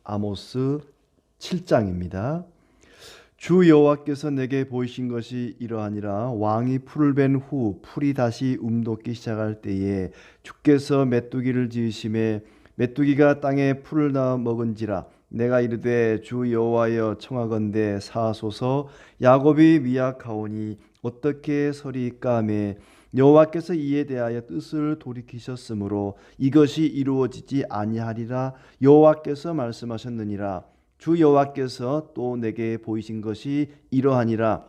아모스 7장입니다. 주 여호와께서 내게 보이신 것이 이러하니라. 왕이 풀을 벤 후 풀이 다시 움돋기 시작할 때에 주께서 메뚜기를 지으심에 메뚜기가 땅에 풀을 낳아 먹은지라. 내가 이르되 주 여호와여 청하건대 사하소서. 야곱이 미약하오니 어떻게 서리이까 하매 여호와께서 이에 대하여 뜻을 돌이키셨으므로 이것이 이루어지지 아니하리라 여호와께서 말씀하셨느니라. 주 여호와께서 또 내게 보이신 것이 이러하니라.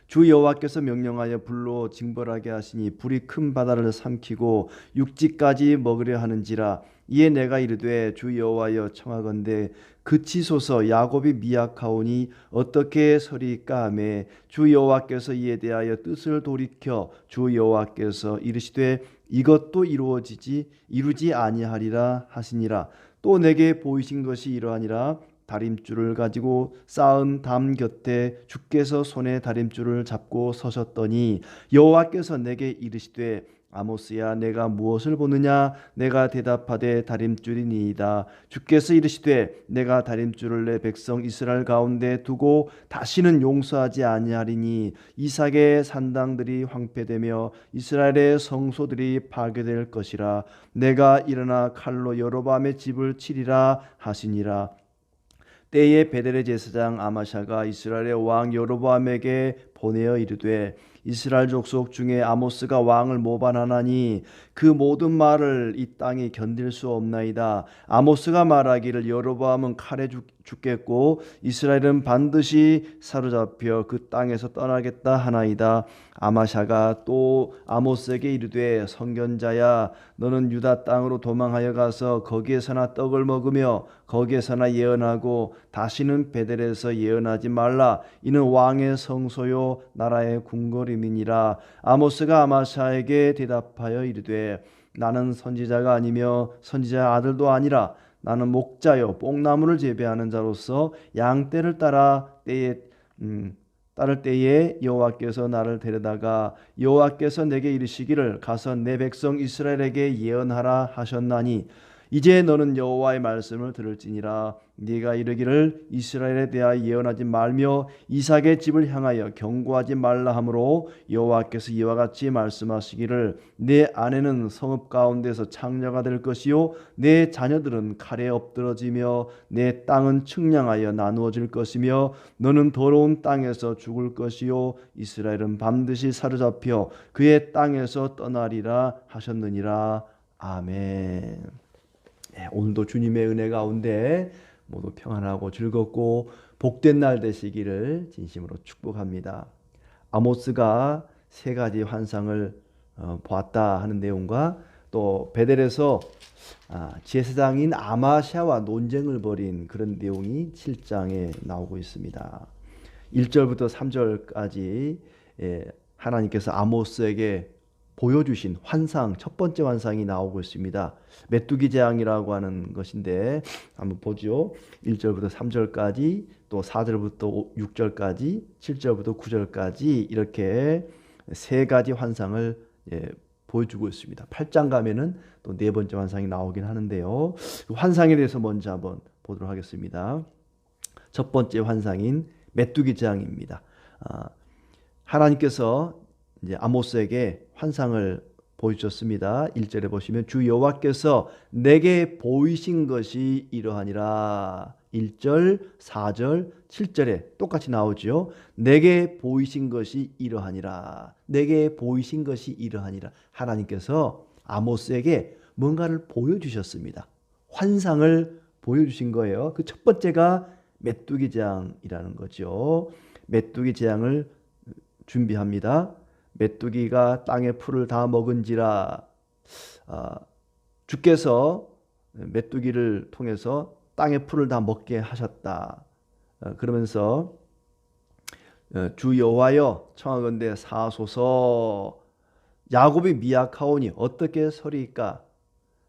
주 여호와께서 명령하여 불로 징벌하게 하시니 불이 큰 바다를 삼키고 육지까지 먹으려 하는지라. 이에 내가 이르되 주 여호와여 청하건대 그치소서. 야곱이 미약하오니 어떻게 서리이까 하매 주 여호와께서 이에 대하여 뜻을 돌이켜 주 여호와께서 이르시되 이것도 이루지 아니하리라 하시니라. 또 내게 보이신 것이 이러하니라. 다림줄을 가지고 쌓은 담 곁에 주께서 손에 다림줄을 잡고 서셨더니 여호와께서 내게 이르시되 아모스야 내가 무엇을 보느냐. 내가 대답하되 다림줄이니이다. 주께서 이르시되 내가 다림줄을 내 백성 이스라엘 가운데 두고 다시는 용서하지 아니하리니 이삭의 산당들이 황폐되며 이스라엘의 성소들이 파괴될 것이라. 내가 일어나 칼로 여로보암의 집을 치리라 하시니라. 때에 베델의 제사장 아마샤가 이스라엘의 왕 여로보암에게 보내어 이르되 이스라엘 족속 중에 아모스가 왕을 모반하나니 그 모든 말을 이 땅이 견딜 수 없나이다. 아모스가 말하기를 여로보암은 칼에 죽겠고 이스라엘은 반드시 사로잡혀 그 땅에서 떠나겠다 하나이다. 아마샤가 또 아모스에게 이르되 선견자야 너는 유다 땅으로 도망하여 가서 거기에서나 떡을 먹으며 거기에서나 예언하고 다시는 베델에서 예언하지 말라. 이는 왕의 성소요 나라의 궁궐임이니라. 아모스가 아마샤에게 대답하여 이르되 나는 선지자가 아니며 선지자의 아들도 아니라 나는 목자요 뽕나무를 재배하는 자로서 양떼를 따를 때에 여호와께서 나를 데려다가 여호와께서 내게 이르시기를 가서 내 백성 이스라엘에게 예언하라 하셨나니 이제 너는 여호와의 말씀을 들을지니라. 네가 이르기를 이스라엘에 대하여 예언하지 말며 이삭의 집을 향하여 경고하지 말라 하므로 여호와께서 이와 같이 말씀하시기를 내 아내는 성읍 가운데서 창녀가 될 것이요 내 자녀들은 칼에 엎드러지며 내 땅은 측량하여 나누어질 것이며 너는 더러운 땅에서 죽을 것이요 이스라엘은 반드시 사로잡혀 그의 땅에서 떠나리라 하셨느니라. 아멘. 오늘도 주님의 은혜 가운데 모두 평안하고 즐겁고 복된 날 되시기를 진심으로 축복합니다. 아모스가 세 가지 환상을 보았다 하는 내용과 또 베델에서 제사장인 아마샤와 논쟁을 벌인 그런 내용이 7장에 나오고 있습니다. 1절부터 3절까지 하나님께서 아모스에게 보여주신 환상, 첫 번째 환상이 나오고 있습니다. 메뚜기 재앙이라고 하는 것인데 한번 보죠. 1절부터 3절까지 또 4절부터 6절까지 7절부터 9절까지 이렇게 세 가지 환상을 보여주고 있습니다. 8장 가면은 또 네 번째 환상이 나오긴 하는데요. 환상에 대해서 먼저 한번 보도록 하겠습니다. 첫 번째 환상인 메뚜기 재앙입니다. 하나님께서 이제 아모스에게 환상을 보여주셨습니다. 1절에 보시면 주 여호와께서 내게 보이신 것이 이러하니라. 1절, 4절, 7절에 똑같이 나오죠. 내게 보이신 것이 이러하니라. 내게 보이신 것이 이러하니라. 하나님께서 아모스에게 뭔가를 보여주셨습니다. 환상을 보여주신 거예요. 그 첫 번째가 메뚜기 재앙이라는 거죠. 메뚜기 재앙을 준비합니다. 메뚜기가 땅의 풀을 다 먹은지라. 주께서 메뚜기를 통해서 땅의 풀을 다 먹게 하셨다. 그러면서 주 여호와여 청하건대 사하소서. 야곱이 미약하오니 어떻게 서리이까.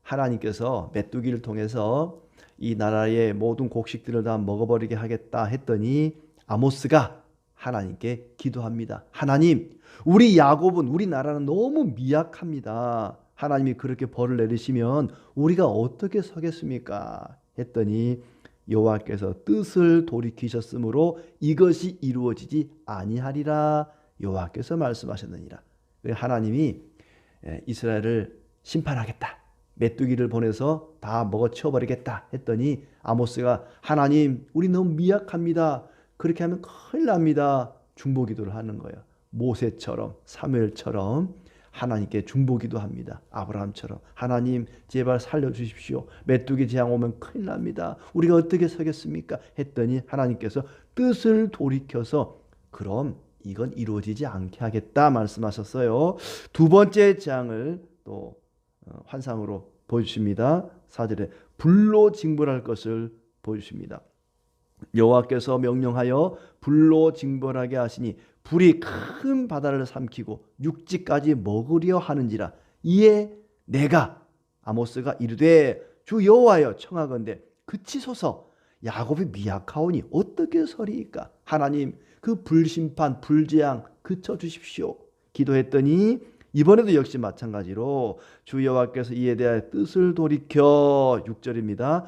하나님께서 메뚜기를 통해서 이 나라의 모든 곡식들을 다 먹어버리게 하겠다 했더니 아모스가 하나님께 기도합니다. 하나님, 우리 야곱은 우리 나라는 너무 미약합니다. 하나님이 그렇게 벌을 내리시면 우리가 어떻게 서겠습니까? 했더니 여호와께서 뜻을 돌이키셨으므로 이것이 이루어지지 아니하리라 여호와께서 말씀하셨느니라. 하나님이 이스라엘을 심판하겠다, 메뚜기를 보내서 다 먹어치워버리겠다 했더니 아모스가 하나님 우리 너무 미약합니다, 그렇게 하면 큰일 납니다, 중보기도를 하는 거예요. 모세처럼 사무엘처럼 하나님께 중보기도 합니다. 아브라함처럼 하나님 제발 살려주십시오, 메뚜기 재앙 오면 큰일 납니다, 우리가 어떻게 서겠습니까 했더니 하나님께서 뜻을 돌이켜서 그럼 이건 이루어지지 않게 하겠다 말씀하셨어요. 두 번째 재앙을 또 환상으로 보여주십니다. 4절에 불로 징벌할 것을 보여주십니다. 여호와께서 명령하여 불로 징벌하게 하시니 불이 큰 바다를 삼키고 육지까지 먹으려 하는지라. 이에 내가 아모스가 이르되 주 여호와여 청하건대 그치소서, 야곱이 미약하오니 어떻게 서리이까. 하나님 그 불심판 불재앙 그쳐주십시오 기도했더니 이번에도 역시 마찬가지로 주 여호와께서 이에 대하여 뜻을 돌이켜 6절입니다.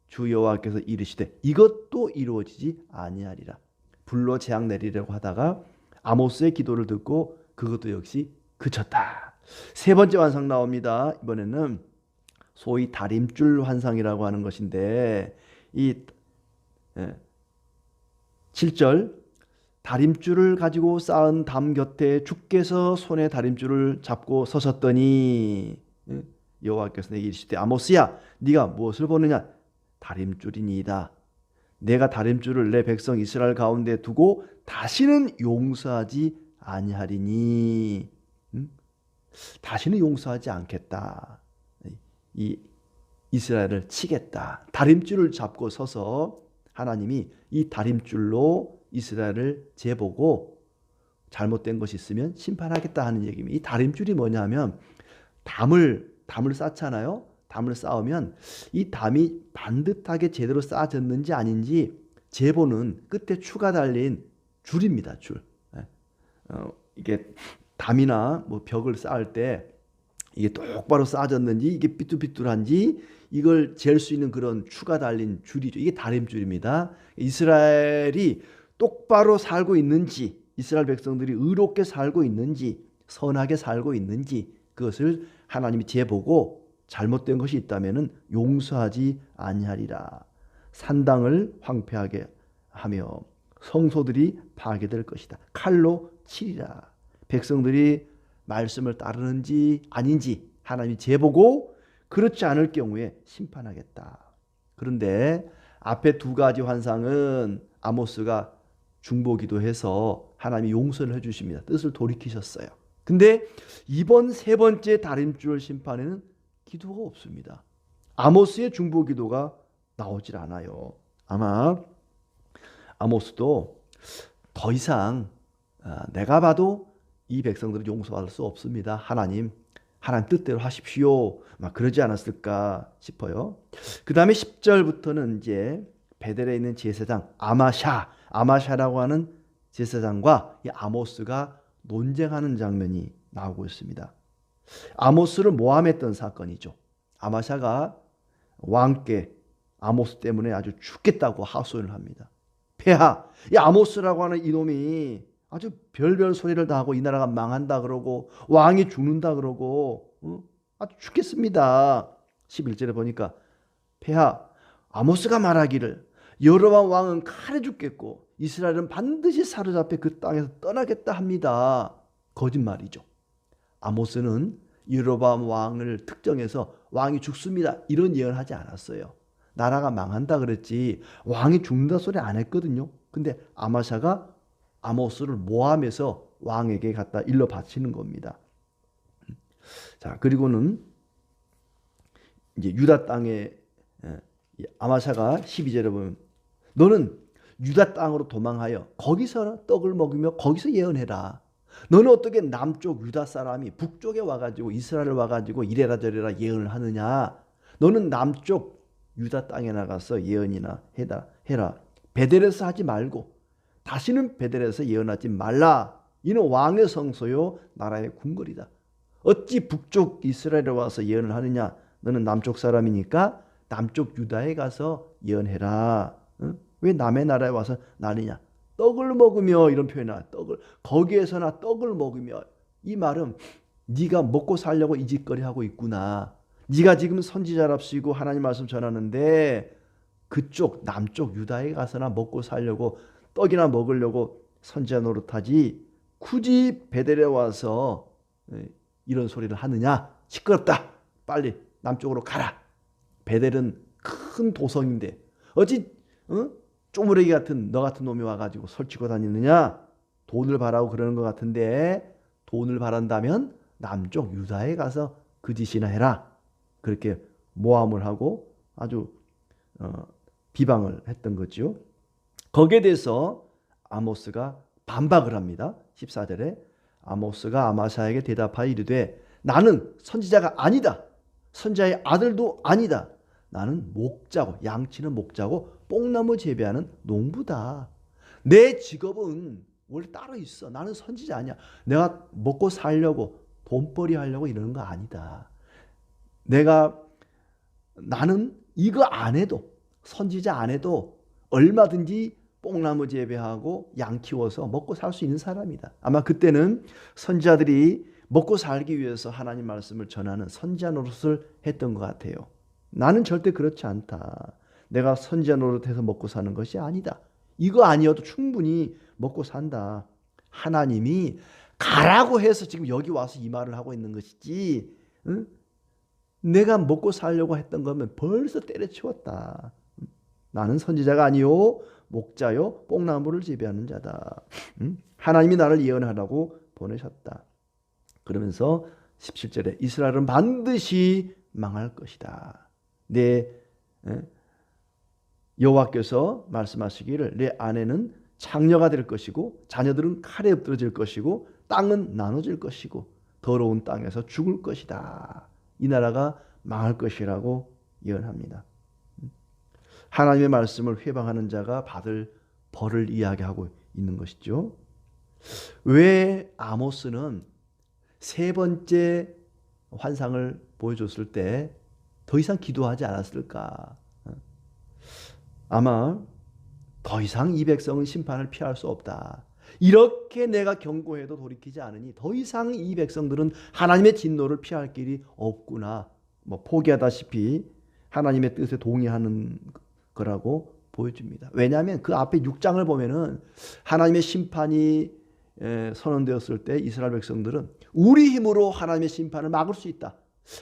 주 여호와께서 이르시되 이것도 이루어지지 아니하리라. 불로 재앙 내리려고 하다가 아모스의 기도를 듣고 그것도 역시 그쳤다. 세 번째 환상 나옵니다. 이번에는 소위 다림줄 환상이라고 하는 것인데 이 7절 다림줄을 가지고 쌓은 담 곁에 주께서 손에 다림줄을 잡고 서셨더니 여호와께서 내게 이르시되 아모스야 네가 무엇을 보느냐. 다림줄이니이다. 내가 다림줄을 내 백성 이스라엘 가운데 두고 다시는 용서하지 아니하리니. 다시는 용서하지 않겠다. 이 이스라엘을 치겠다. 다림줄을 잡고 서서 하나님이 이 다림줄로 이스라엘을 재보고 잘못된 것이 있으면 심판하겠다 하는 얘기입니다. 이 다림줄이 뭐냐면 담을 쌓잖아요. 담을 쌓으면 이 담이 반듯하게 제대로 쌓아졌는지 아닌지 재보는 끝에 추가 달린 줄입니다. 줄. 이게 담이나 뭐 벽을 쌓을 때 이게 똑바로 쌓아졌는지 이게 삐뚤삐뚤한지 이걸 잴 수 있는 그런 추가 달린 줄이죠. 이게 다림줄입니다. 이스라엘이 똑바로 살고 있는지, 이스라엘 백성들이 의롭게 살고 있는지, 선하게 살고 있는지 그것을 하나님이 재보고 잘못된 것이 있다면 용서하지 아니하리라. 산당을 황폐하게 하며 성소들이 파괴될 것이다. 칼로 치리라. 백성들이 말씀을 따르는지 아닌지 하나님이 재보고 그렇지 않을 경우에 심판하겠다. 그런데 앞에 두 가지 환상은 아모스가 중보기도해서 하나님이 용서를 해주십니다. 뜻을 돌이키셨어요. 근데 이번 세 번째 다림줄 심판에는 기도가 없습니다. 아모스의 중보기도가 나오질 않아요. 아마 아모스도 더 이상 내가 봐도 이 백성들을 용서할 수 없습니다. 하나님 뜻대로 하십시오. 막 그러지 않았을까 싶어요. 그 다음에 10절부터는 이제 베델에 있는 제사장 아마샤라고 하는 제사장과 이 아모스가 논쟁하는 장면이 나오고 있습니다. 아모스를 모함했던 사건이죠. 아마샤가 왕께 아모스 때문에 아주 죽겠다고 하소연을 합니다. 폐하, 이 아모스라고 하는 이놈이 아주 별별 소리를 다 하고 이 나라가 망한다 그러고 왕이 죽는다 그러고 아주 죽겠습니다. 11절에 보니까 폐하, 아모스가 말하기를 여로보암 왕은 칼에 죽겠고 이스라엘은 반드시 사로잡혀 그 땅에서 떠나겠다 합니다. 거짓말이죠. 아모스는 여로보암 왕을 특정해서 왕이 죽습니다 이런 예언을 하지 않았어요. 나라가 망한다 그랬지 왕이 죽는다 소리 안 했거든요. 근데 아마샤가 아모스를 모함해서 왕에게 갖다 일러 바치는 겁니다. 자, 그리고는 이제 유다 땅에 아마샤가 12절에 보면 너는 유다 땅으로 도망하여 거기서 떡을 먹으며 거기서 예언해라. 너는 어떻게 남쪽 유다 사람이 북쪽에 와가지고 이스라엘 와가지고 이래라 저래라 예언을 하느냐. 너는 남쪽 유다 땅에 나가서 예언이나 해라. 베델에서 하지 말고 다시는 베델에서 예언하지 말라. 이는 왕의 성소요 나라의 궁궐이다. 어찌 북쪽 이스라엘에 와서 예언을 하느냐. 너는 남쪽 사람이니까 남쪽 유다에 가서 예언해라. 응? 왜 남의 나라에 와서 나느냐? 떡을 먹으며 이런 표현이 나와요. 떡을 거기에서나 떡을 먹으며 이 말은 네가 먹고 살려고 이 짓거리 하고 있구나. 네가 지금 선지자랍시고 하나님 말씀 전하는데 그쪽 남쪽 유다에 가서나 먹고 살려고 떡이나 먹으려고 선지자 노릇하지 굳이 베델에 와서 이런 소리를 하느냐? 시끄럽다. 빨리 남쪽으로 가라. 베델은 큰 도성인데 어찌 쪼무레기 같은 너 같은 놈이 와가지고 설치고 다니느냐? 돈을 바라고 그러는 것 같은데 돈을 바란다면 남쪽 유다에 가서 그 짓이나 해라. 그렇게 모함을 하고 아주 비방을 했던 거죠. 거기에 대해서 아모스가 반박을 합니다. 14절에 아모스가 아마사에게 대답하여 이르되 나는 선지자가 아니다. 선지자의 아들도 아니다. 나는 목자고 양치는 목자고 뽕나무 재배하는 농부다. 내 직업은 원래 따로 있어. 나는 선지자 아니야. 내가 먹고 살려고 돈벌이 하려고 이러는 거 아니다. 나는 이거 안 해도 선지자 안 해도 얼마든지 뽕나무 재배하고 양 키워서 먹고 살 수 있는 사람이다. 아마 그때는 선지자들이 먹고 살기 위해서 하나님 말씀을 전하는 선지자 노릇을 했던 것 같아요. 나는 절대 그렇지 않다. 내가 선지자 노릇해서 먹고 사는 것이 아니다. 이거 아니어도 충분히 먹고 산다. 하나님이 가라고 해서 지금 여기 와서 이 말을 하고 있는 것이지. 응? 내가 먹고 살려고 했던 거면 벌써 때려치웠다. 나는 선지자가 아니요 목자요 뽕나무를 재배하는 자다. 하나님이 나를 예언하라고 보내셨다. 그러면서 17절에 이스라엘은 반드시 망할 것이다. 여호와께서 말씀하시기를 내 아내는 창녀가 될 것이고 자녀들은 칼에 엎드러질 것이고 땅은 나눠질 것이고 더러운 땅에서 죽을 것이다. 이 나라가 망할 것이라고 예언합니다. 하나님의 말씀을 회방하는 자가 받을 벌을 이야기하고 있는 것이죠. 왜 아모스는 세 번째 환상을 보여줬을 때 더 이상 기도하지 않았을까? 아마 더 이상 이 백성은 심판을 피할 수 없다. 이렇게 내가 경고해도 돌이키지 않으니 더 이상 이 백성들은 하나님의 진노를 피할 길이 없구나. 포기하다시피 하나님의 뜻에 동의하는 거라고 보여줍니다. 왜냐하면 그 앞에 6장을 보면은 하나님의 심판이 선언되었을 때 이스라엘 백성들은 우리 힘으로 하나님의 심판을 막을 수 있다.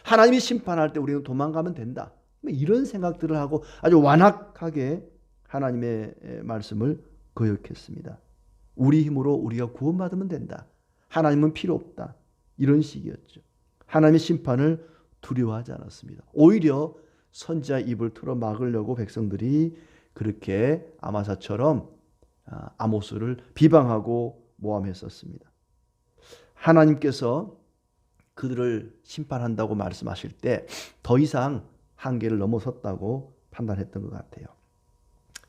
하나님이 심판할 때 우리는 도망가면 된다. 이런 생각들을 하고 아주 완악하게 하나님의 말씀을 거역했습니다. 우리 힘으로 우리가 구원받으면 된다. 하나님은 필요 없다. 이런 식이었죠. 하나님의 심판을 두려워하지 않았습니다. 오히려 선지자 입을 틀어 막으려고 백성들이 그렇게 아마사처럼 아모스를 비방하고 모함했었습니다. 하나님께서 그들을 심판한다고 말씀하실 때 더 이상 한계를 넘어섰다고 판단했던 것 같아요.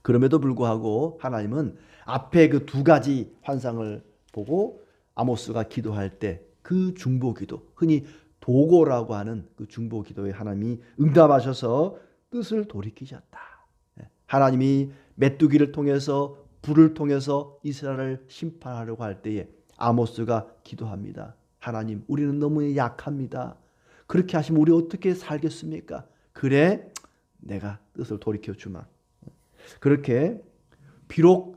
그럼에도 불구하고 하나님은 앞에 그 두 가지 환상을 보고 아모스가 기도할 때 그 중보기도, 흔히 도고라고 하는 그 중보기도에 하나님이 응답하셔서 뜻을 돌이키셨다. 하나님이 메뚜기를 통해서 불을 통해서 이스라엘을 심판하려고 할 때에 아모스가 기도합니다. 하나님, 우리는 너무 약합니다. 그렇게 하시면 우리 어떻게 살겠습니까? 그래, 내가 뜻을 돌이켜 주마. 그렇게 비록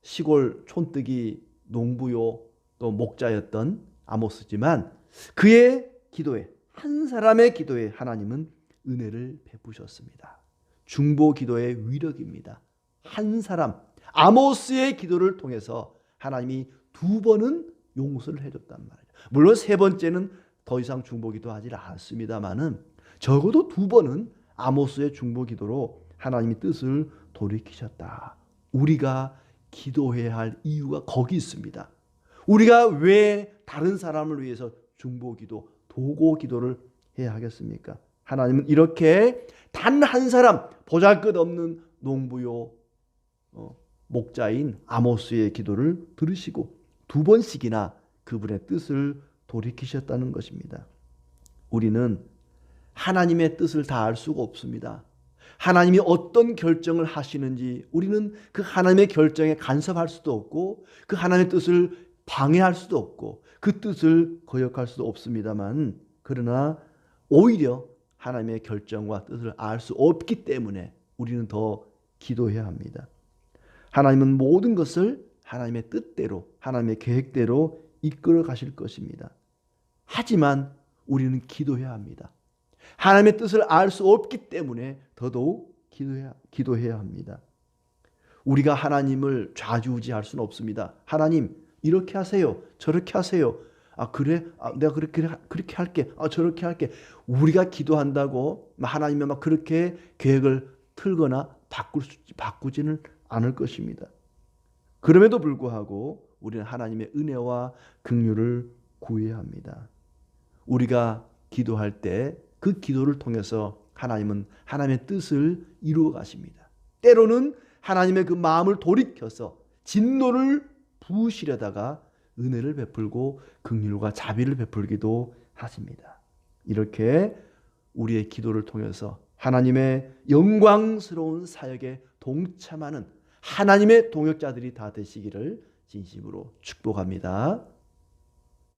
시골 촌뜨기 농부요 또 목자였던 아모스지만 그의 기도에, 한 사람의 기도에 하나님은 은혜를 베푸셨습니다. 중보 기도의 위력입니다. 한 사람 아모스의 기도를 통해서 하나님이 두 번은 용서를 해줬단 말이에요. 물론 세 번째는 더 이상 중보 기도하지 않았습니다만은 적어도 두 번은 아모스의 중보 기도로 하나님이 뜻을 돌이키셨다. 우리가 기도해야 할 이유가 거기 있습니다. 우리가 왜 다른 사람을 위해서 중보 기도, 도고 기도를 해야 하겠습니까? 하나님은 이렇게 단 한 사람, 보잘것없는 농부요 목자인 아모스의 기도를 들으시고 두 번씩이나 그분의 뜻을 돌이키셨다는 것입니다. 우리는 하나님의 뜻을 다 알 수가 없습니다. 하나님이 어떤 결정을 하시는지 우리는 그 하나님의 결정에 간섭할 수도 없고 그 하나님의 뜻을 방해할 수도 없고 그 뜻을 거역할 수도 없습니다만, 그러나 오히려 하나님의 결정과 뜻을 알 수 없기 때문에 우리는 더 기도해야 합니다. 하나님은 모든 것을 하나님의 뜻대로, 하나님의 계획대로 이끌어 가실 것입니다. 하지만 우리는 기도해야 합니다. 하나님의 뜻을 알 수 없기 때문에 더더욱 기도해야 합니다. 우리가 하나님을 좌지우지할 수는 없습니다. 하나님 이렇게 하세요, 저렇게 하세요. 그래? 내가 그렇게 할게. 저렇게 할게. 우리가 기도한다고 하나님이 막 그렇게 계획을 틀거나 바꾸지는 않을 것입니다. 그럼에도 불구하고 우리는 하나님의 은혜와 긍휼을 구해야 합니다. 우리가 기도할 때 그 기도를 통해서 하나님은 하나님의 뜻을 이루어 가십니다. 때로는 하나님의 그 마음을 돌이켜서 진노를 부으시려다가 은혜를 베풀고 긍휼과 자비를 베풀기도 하십니다. 이렇게 우리의 기도를 통해서 하나님의 영광스러운 사역에 동참하는 하나님의 동역자들이 다 되시기를 진심으로 축복합니다.